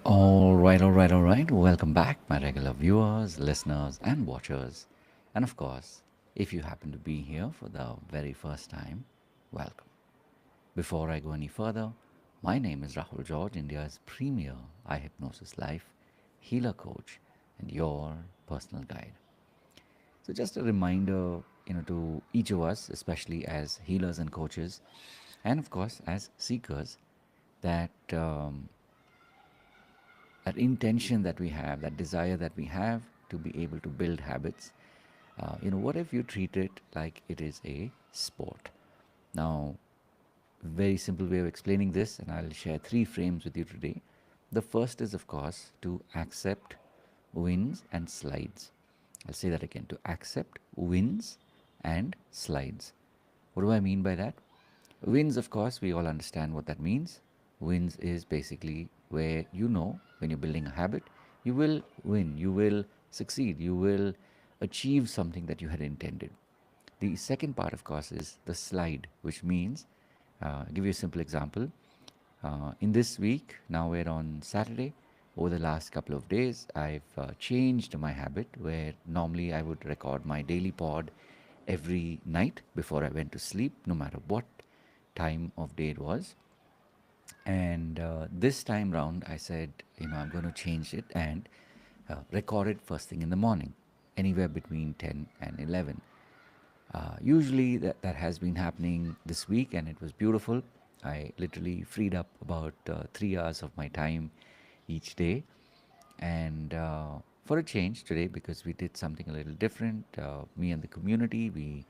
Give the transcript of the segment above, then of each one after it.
All right. Welcome back, my regular viewers, listeners, and watchers. And of course, if you happen to be here for the very first time, welcome. Before I go any further, my name is Rahul George, India's premier iHypnosis life healer coach and your personal guide. So, just a reminder, to each of us, especially as healers and coaches, and of course, as seekers, that that intention that we have, that desire that we have to be able to build habits. What if you treat it like it is a sport? Now, very simple way of explaining this, and I'll share three frames with you today. The first is, of course, to accept wins and slides. I'll say that again, to accept wins and slides. What do I mean by that? Wins, of course, we all understand what that means. Wins is basically where when you're building a habit, you will win, you will succeed, you will achieve something that you had intended. The second part, of course, is the slide, which means, I'll give you a simple example. In this week, now we're on Saturday. Over the last couple of days, I've changed my habit where normally I would record my daily pod every night before I went to sleep, no matter what time of day it was. And this time round, I said, I'm going to change it and record it first thing in the morning, anywhere between 10 and 11. Usually that has been happening this week, and it was beautiful. I literally freed up about 3 hours of my time each day. And for a change today, because we did something a little different, me and the community, we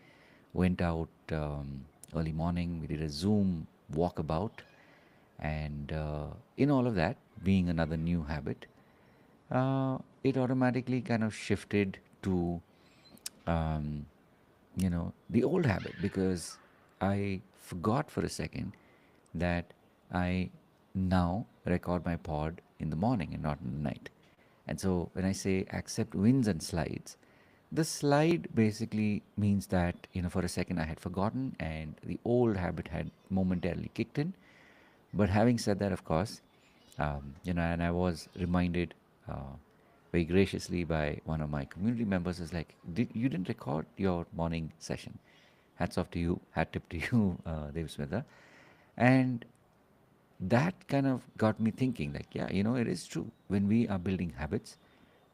went out early morning. We did a Zoom walkabout, and in all of that, being another new habit, it automatically kind of shifted to the old habit, because I forgot for a second that I now record my pod in the morning and not in the night. And so when I say accept wins and slides, the slide basically means that, for a second I had forgotten and the old habit had momentarily kicked in. But having said that, of course, and I was reminded very graciously by one of my community members, is like, you didn't record your morning session. Hats off to you, hat tip to you, Dave Smitha. And that kind of got me thinking, like, yeah, it is true. When we are building habits,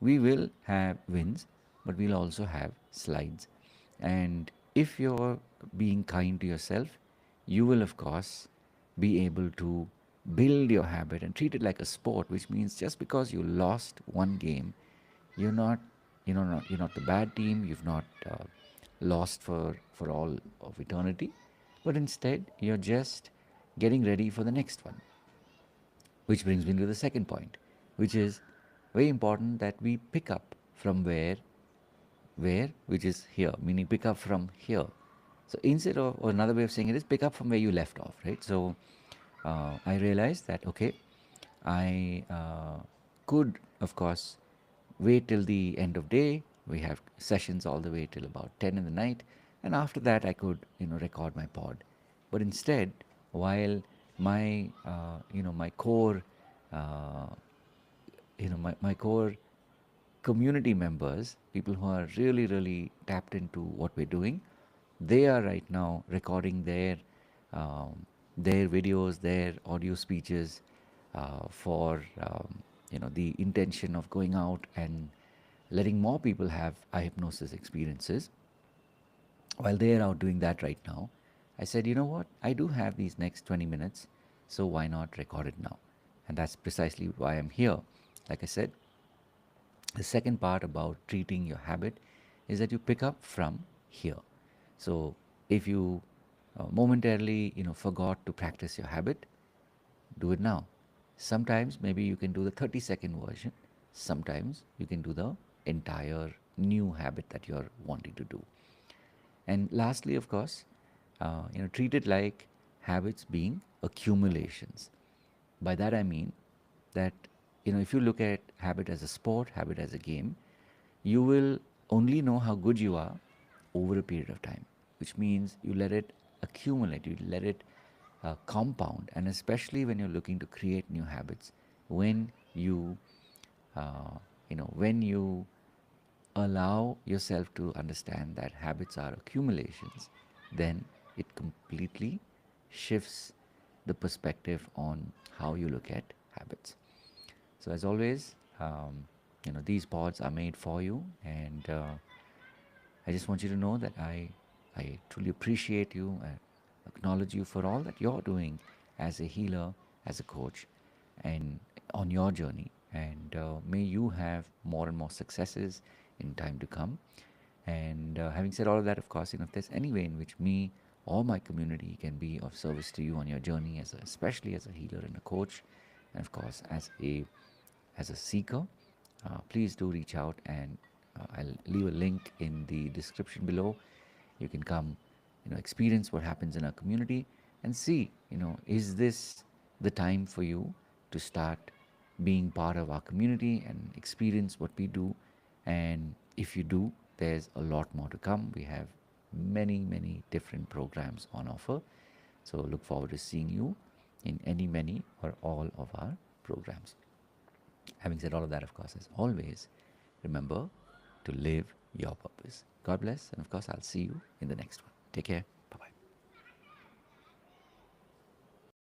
we will have wins, but we'll also have slides. And if you're being kind to yourself, you will, of course, be able to build your habit and treat it like a sport, which means just because you lost one game, you're not, you're not the bad team. You've not lost for all of eternity, but instead you're just getting ready for the next one. Which brings me to the second point, which is very important, that we pick up from where, which is here, meaning pick up from here. So instead of, or another way of saying it is, pick up from where you left off, right? So I realized that, okay, I could, of course, wait till the end of day. We have sessions all the way till about 10 in the night, and after that I could, record my pod. But instead, while my core, uh, my core community members, people who are really, really tapped into what we're doing, they are right now recording their videos, their audio speeches, for the intention of going out and letting more people have eye hypnosis experiences. While they are out doing that right now, I said, you know what? I do have these next 20 minutes, so why not record it now? And that's precisely why I'm here. Like I said, the second part about treating your habit is that you pick up from here. So if you momentarily, forgot to practice your habit, do it now. Sometimes maybe you can do the 30-second version. Sometimes you can do the entire new habit that you're wanting to do. And lastly, of course, treat it like habits being accumulations. By that I mean that, if you look at habit as a sport, habit as a game, you will only know how good you are over a period of time, which means you let it accumulate, you let it compound. And especially when you're looking to create new habits, when you, when you allow yourself to understand that habits are accumulations, then it completely shifts the perspective on how you look at habits. So, as always, these pods are made for you, and I just want you to know that I truly appreciate you, acknowledge you for all that you're doing as a healer, as a coach, and on your journey. And may you have more and more successes in time to come. And having said all of that, of course, if there's any way in which me or my community can be of service to you on your journey, especially as a healer and a coach, and of course as a seeker, please do reach out, and I'll leave a link in the description below. You can come, experience what happens in our community and see, is this the time for you to start being part of our community and experience what we do? And if you do, there's a lot more to come. We have many, many different programs on offer. So look forward to seeing you in any, many, or all of our programs. Having said all of that, of course, as always, remember to live your purpose. God bless, and of course, I'll see you in the next one. Take care.